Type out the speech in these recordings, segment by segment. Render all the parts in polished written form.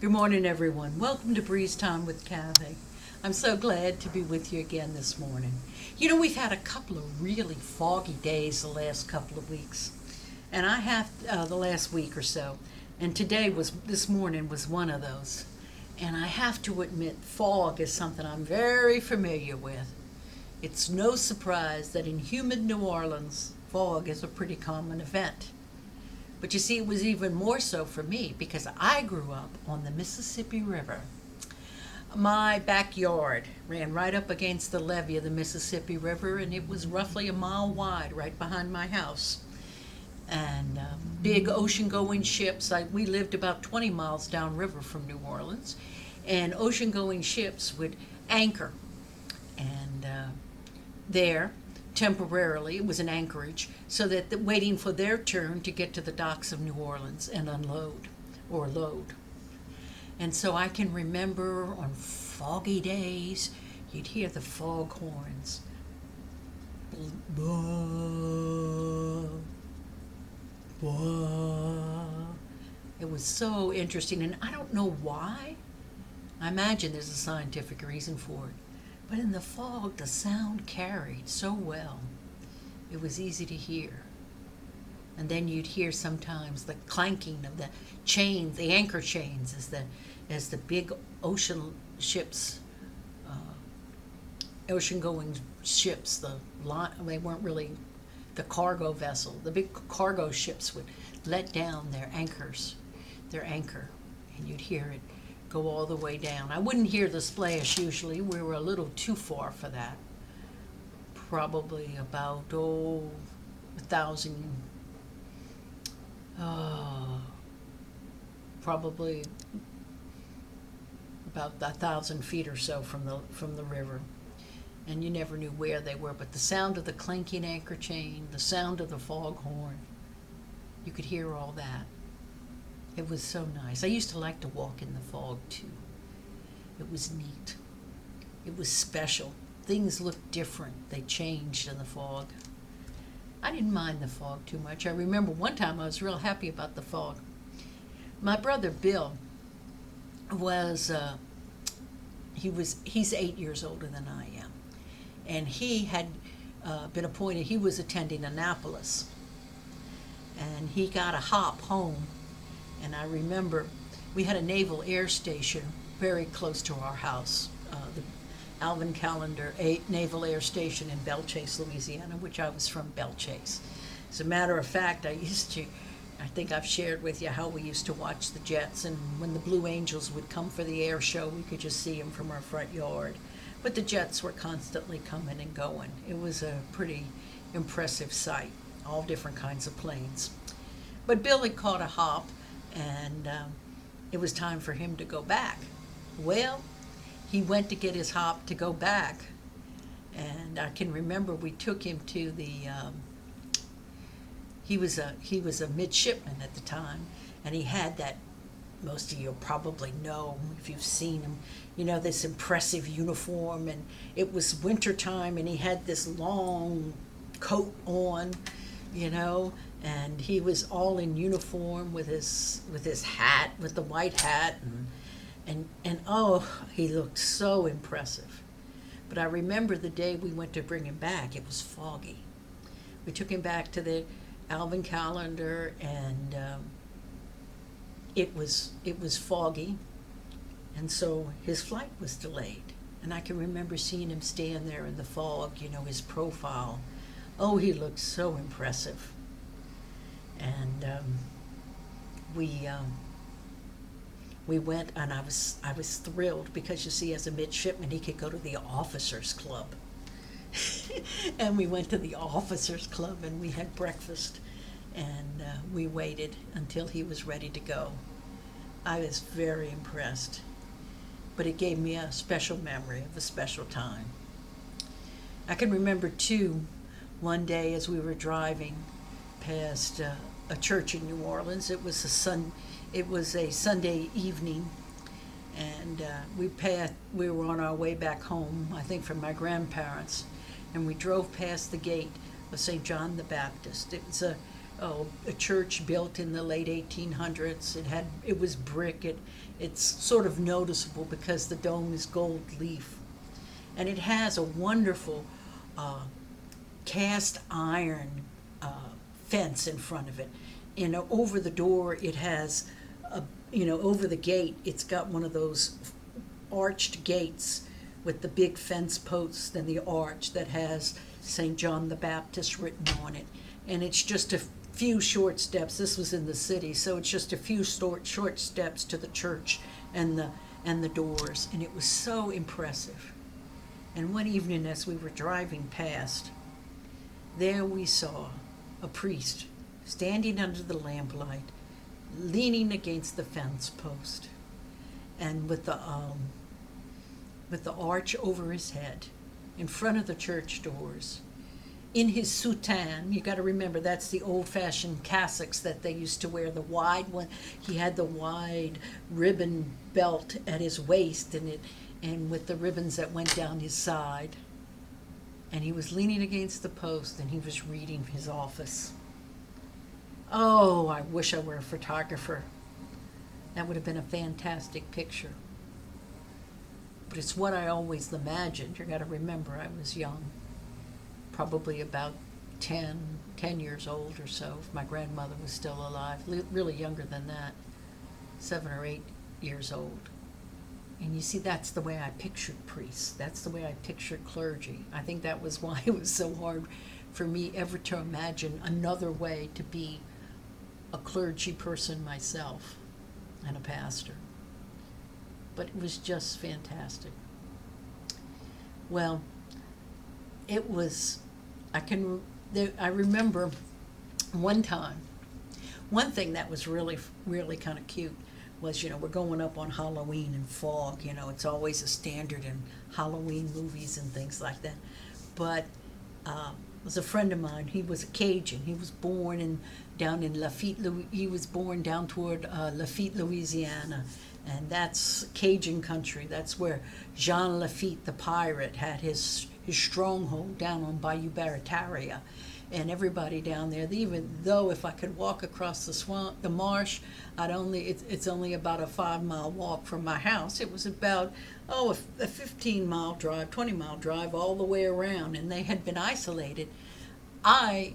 Good morning, everyone. Welcome to Breeze Time with Kathy. I'm so glad to be with you again this morning. We've had a couple of really foggy days the last couple of weeks, and I have the last week or so, and this morning was one of those. And I have to admit, fog is something I'm very familiar with. It's no surprise that in humid New Orleans, fog is a pretty common event. But you see, it was even more so for me because I grew up on the Mississippi River. My backyard ran right up against the levee of the Mississippi River, and it was roughly a mile wide right behind my house. And big ocean-going ships. We lived about 20 miles downriver from New Orleans, and ocean-going ships would anchor. And there, temporarily, it was an anchorage, so that waiting for their turn to get to the docks of New Orleans and unload or load. And so I can remember on foggy days, you'd hear the foghorns. Blah, blah. It was so interesting, and I don't know why. I imagine there's a scientific reason for it. But in the fog, the sound carried so well. It was easy to hear. And then you'd hear sometimes the clanking of the chains, the anchor chains, as the big ocean ships, ocean-going ships, they weren't really the cargo vessel. The big cargo ships would let down their anchor, and you'd hear it go all the way down. I wouldn't hear the splash usually. We were a little too far for that. Probably about, 1,000, probably about 1,000 feet or so from the river. And you never knew where they were, but the sound of the clanking anchor chain, the sound of the foghorn, you could hear all that. It was so nice. I used to like to walk in the fog, too. It was neat. It was special. Things looked different. They changed in the fog. I didn't mind the fog too much. I remember one time I was real happy about the fog. My brother Bill he's 8 years older than I am. And he had been appointed, he was attending Annapolis. And he got a hop home. And I remember we had a naval air station very close to our house, the Alvin Callender Naval Air Station in Belle-Chasse, Louisiana, which I was from Belle-Chasse. As a matter of fact, I think I've shared with you how we used to watch the jets, and when the Blue Angels would come for the air show, we could just see them from our front yard. But the jets were constantly coming and going. It was a pretty impressive sight, all different kinds of planes. But Bill had caught a hop, and it was time for him to go back. Well, he went to get his hop to go back, and I can remember we took him to he was a midshipman at the time, and he had that, most of you probably know if you've seen him, this impressive uniform, and it was winter time, and he had this long coat on, and he was all in uniform with his hat, with the white hat, and he looked so impressive. But I remember the day we went to bring him back, it was foggy. We took him back to the Alvin Callender, and it was foggy, and so his flight was delayed. And I can remember seeing him stand there in the fog, his profile. Oh, he looked so impressive. And we went, and I was thrilled because, you see, as a midshipman, he could go to the officers' club. And we went to the officers' club, and we had breakfast, and we waited until he was ready to go. I was very impressed, but it gave me a special memory of a special time. I can remember, too, one day as we were driving past a church in New Orleans. It was a Sunday evening, and we were on our way back home, I think from my grandparents, and we drove past the gate of St. John the Baptist. It was a church built in the late 1800s. It was brick. It's sort of noticeable because the dome is gold leaf, and it has a wonderful cast iron fence in front of it. Over the door, it has over the gate, it's got one of those arched gates with the big fence posts and the arch that has St. John the Baptist written on it. And it's just a few short steps. This was in the city, so it's just a few short steps to the church and the doors. And it was so impressive. And one evening as we were driving past, there we saw a priest standing under the lamplight, leaning against the fence post, and with the arch over his head, in front of the church doors, in his soutane. You got to remember, that's the old-fashioned cassocks that they used to wear, the wide one. He had the wide ribbon belt at his waist, and with the ribbons that went down his side. And he was leaning against the post, and he was reading his office. Oh, I wish I were a photographer. That would have been a fantastic picture. But it's what I always imagined. You got to remember, I was young, probably about 10 years old or so, if my grandmother was still alive. Really younger than that, 7 or 8 years old. And you see, that's the way I pictured priests. That's the way I pictured clergy. I think that was why it was so hard for me ever to imagine another way to be a clergy person myself and a pastor. But it was just fantastic. Well, it was, I remember one time, one thing that was really, really kind of cute was, we're going up on Halloween and fog. It's always a standard in Halloween movies and things like that. But it was a friend of mine. He was a Cajun. He was born down in Lafitte. He was born down toward Lafitte, Louisiana, and that's Cajun country. That's where Jean Lafitte, the pirate, had his stronghold down on Bayou Barataria. And everybody down there, even though if I could walk across the swamp, the marsh, it's only about a 5-mile walk from my house. It was about, a 15-mile drive, 20-mile drive all the way around, and they had been isolated. I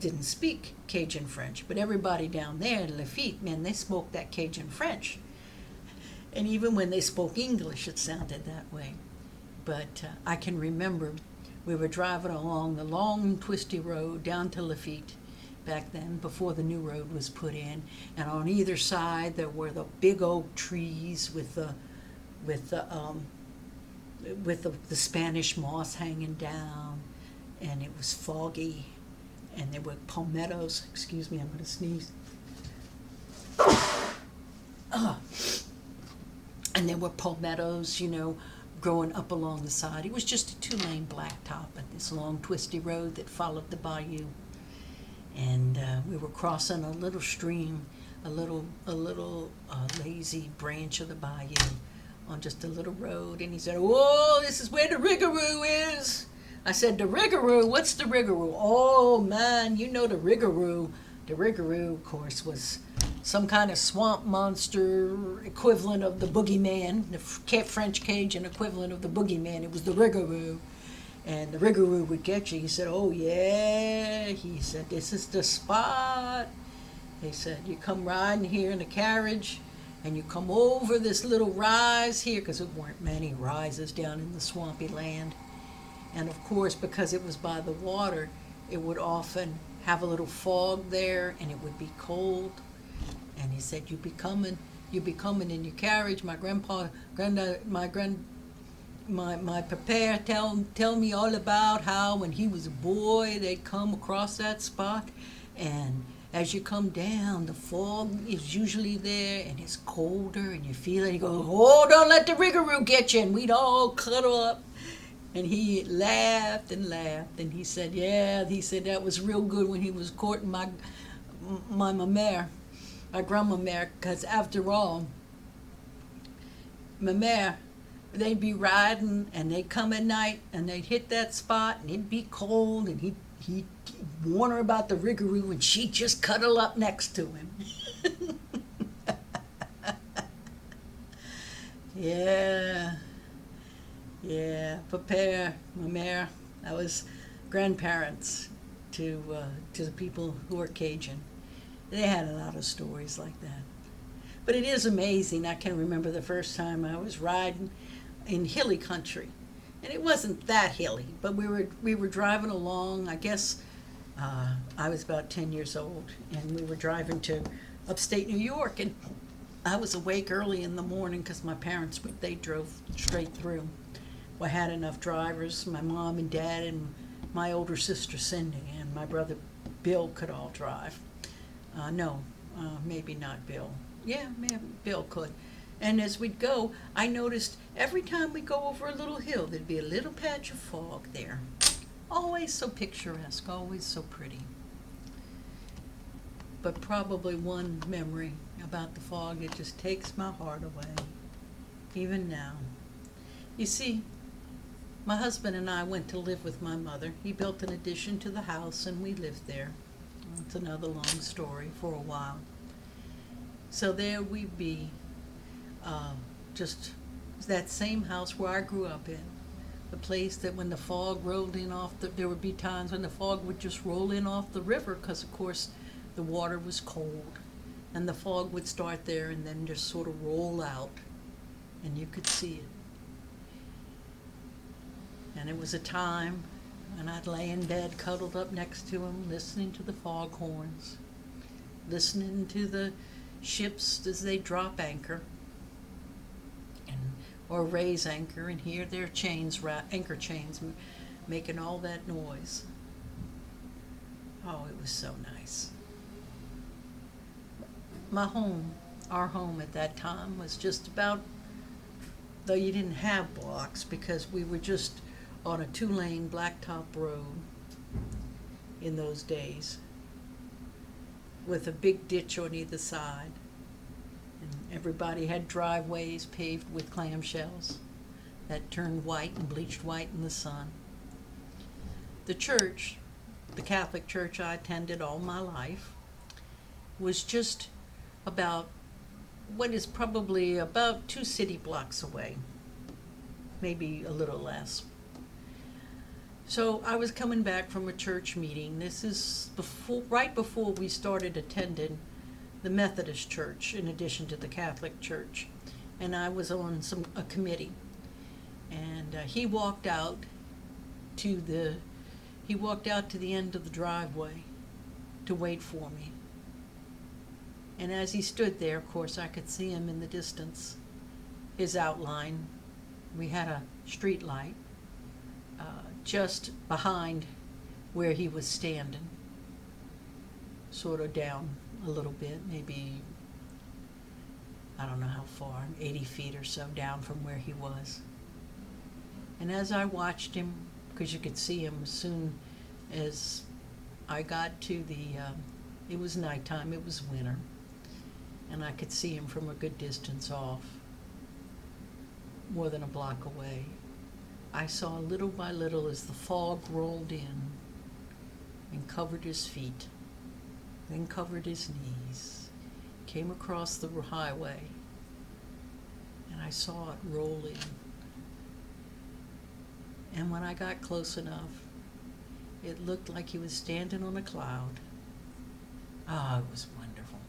didn't speak Cajun French, but everybody down there in Lafitte, man, they spoke that Cajun French. And even when they spoke English, it sounded that way. But I can remember we were driving along the long, twisty road down to Lafitte back then, before the new road was put in. And on either side, there were the big oak trees with the Spanish moss hanging down, and it was foggy, and there were palmettos. Excuse me, I'm going to sneeze. And there were palmettos, growing up along the side. It was just a 2-lane blacktop at this long, twisty road that followed the bayou. And we were crossing a little stream, a little lazy branch of the bayou on just a little road. And he said, "Whoa, this is where the Ringaroo is." I said, "The Ringaroo? What's the Ringaroo?" "Oh, man, the Ringaroo." The Ringaroo, of course, was some kind of swamp monster equivalent of the boogeyman, the French Cajun equivalent of the boogeyman. It was the Ringaroo. And the Ringaroo would get you. He said, "Oh, yeah." He said, "This is the spot." He said, "You come riding here in a carriage, and you come over this little rise here," because there weren't many rises down in the swampy land. And, of course, because it was by the water, it would often have a little fog there, and it would be cold. And he said, you be coming in your carriage. My papa tell me all about how when he was a boy, they'd come across that spot. And as you come down, the fog is usually there, and it's colder, and you feel it. He goes, "Oh, don't let the Ringaroo get you." And we'd all cuddle up. And he laughed and laughed, and he said, that was real good when he was courting my mère, my grandmamère, because after all, my mère, they'd be riding, and they'd come at night, and they'd hit that spot, and it'd be cold, and He'd warn her about the riggaroo, and she'd just cuddle up next to him. Yeah, yeah. Papa, ma mère, I was grandparents to the people who are Cajun. They had a lot of stories like that. But it is amazing. I can remember the first time I was riding in hilly country, and it wasn't that hilly, but we were driving along. I guess I was about 10 years old, and we were driving to upstate New York, and I was awake early in the morning because my parents, they drove straight through. We had enough drivers. My mom and dad and my older sister Cindy and my brother Bill could all drive. No, maybe not Bill. Yeah, maybe Bill could. And as we'd go, I noticed every time we go over a little hill, there'd be a little patch of fog there. Always so picturesque, always so pretty. But probably one memory about the fog that just takes my heart away, even now. You see, my husband and I went to live with my mother. He built an addition to the house, and we lived there. It's another long story for a while. So there we'd be, just that same house where I grew up in. The place that when the fog rolled in there would be times when the fog would just roll in off the river because, of course, the water was cold. And the fog would start there and then just sort of roll out, and you could see it. And it was a time when I'd lay in bed cuddled up next to him, listening to the foghorns, listening to the ships as they drop anchor or raise anchor, and hear their anchor chains making all that noise. Oh, it was so nice. Our home at that time was just about, though you didn't have blocks because we were just on a 2-lane blacktop road in those days with a big ditch on either side. And everybody had driveways paved with clamshells that turned white and bleached white in the sun. The church, the Catholic church I attended all my life, was just about what is probably about 2 city blocks away, maybe a little less. So I was coming back from a church meeting. This is right before we started attending the Methodist church in addition to the Catholic church, and I was on a committee. And he walked out to the end of the driveway to wait for me. And as he stood there, of course, I could see him in the distance, his outline. We had a street light just behind where he was standing, sort of down a little bit, maybe, I don't know how far, 80 feet or so down from where he was. And as I watched him, because you could see him as soon as I got to it was nighttime, it was winter, and I could see him from a good distance off, more than a block away. I saw little by little as the fog rolled in and covered his feet, then covered his knees, came across the highway, and I saw it roll in. And when I got close enough, it looked like he was standing on a cloud. Ah, it was wonderful.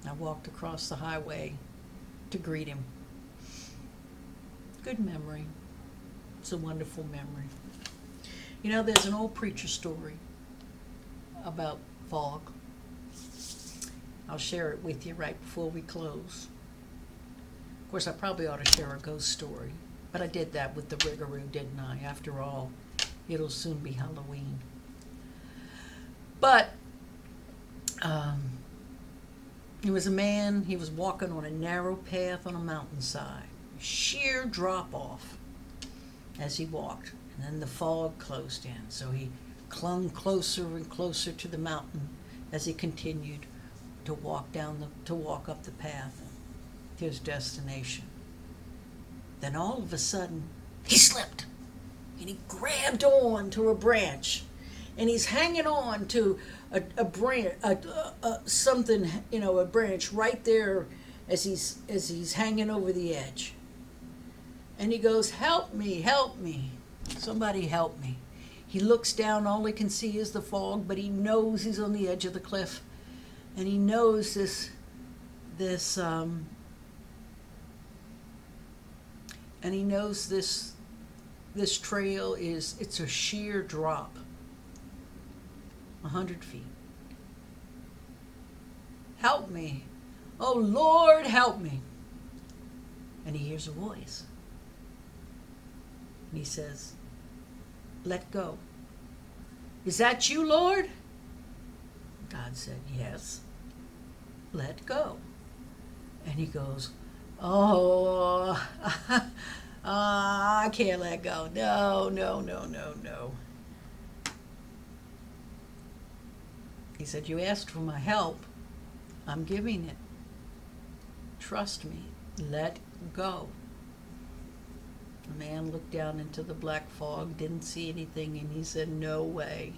I walked across the highway to greet him. Good memory. It's a wonderful memory. You know, there's an old preacher story about fog. I'll share it with you right before we close. Of course, I probably ought to share a ghost story, but I did that with the riggaroo, didn't I? After all, it'll soon be Halloween. But he was a man, he was walking on a narrow path on a mountainside. Sheer drop off as he walked, and then the fog closed in, so he clung closer and closer to the mountain as he continued to walk up the path to his destination. Then all of a sudden he slipped and he grabbed on to a branch, and he's hanging on to a branch, something, a branch right there as he's hanging over the edge. And he goes, "Help me, help me. Somebody help me." He looks down, all he can see is the fog, but he knows he's on the edge of the cliff. And he knows this trail it's a sheer drop, 100 feet. "Help me. Oh, Lord, help me." And he hears a voice. And he says, "Let go." "Is that you, Lord?" God said, "Yes." "Let go." And he goes, "Oh, I can't let go. No, no, no, no, no." He said, "You asked for my help. I'm giving it. Trust me. Let go." The man looked down into the black fog, didn't see anything, and he said, "No way."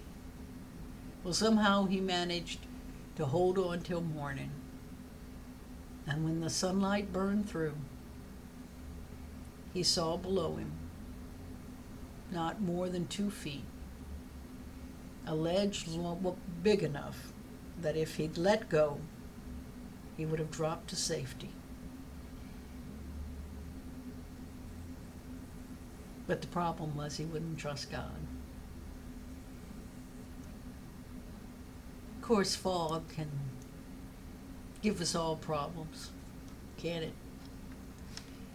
Well, somehow he managed to hold on till morning. And when the sunlight burned through, he saw below him, not more than 2 feet, a ledge big enough that if he'd let go, he would have dropped to safety. But the problem was he wouldn't trust God. Of course, fog can give us all problems, can't it?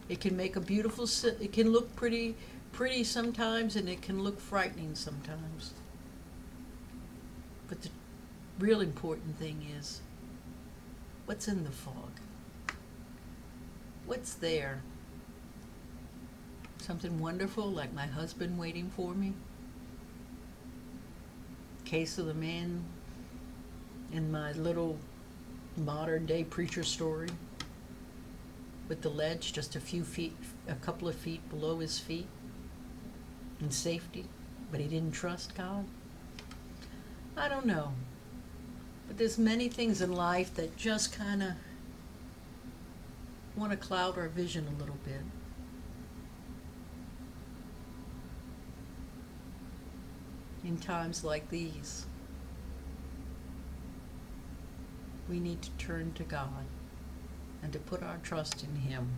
It can make it can look pretty sometimes, and it can look frightening sometimes. But the real important thing is, what's in the fog? What's there? Something wonderful like my husband waiting for me? Case of the man in my little modern day preacher story, with the ledge just a couple of feet below his feet, in safety, but he didn't trust God? I don't know. But there's many things in life that just kind of want to cloud our vision a little bit. In times like these, we need to turn to God and to put our trust in Him,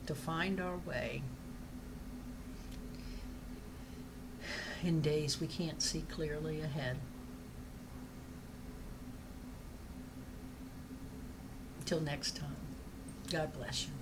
to find our way in days we can't see clearly ahead. Until next time, God bless you.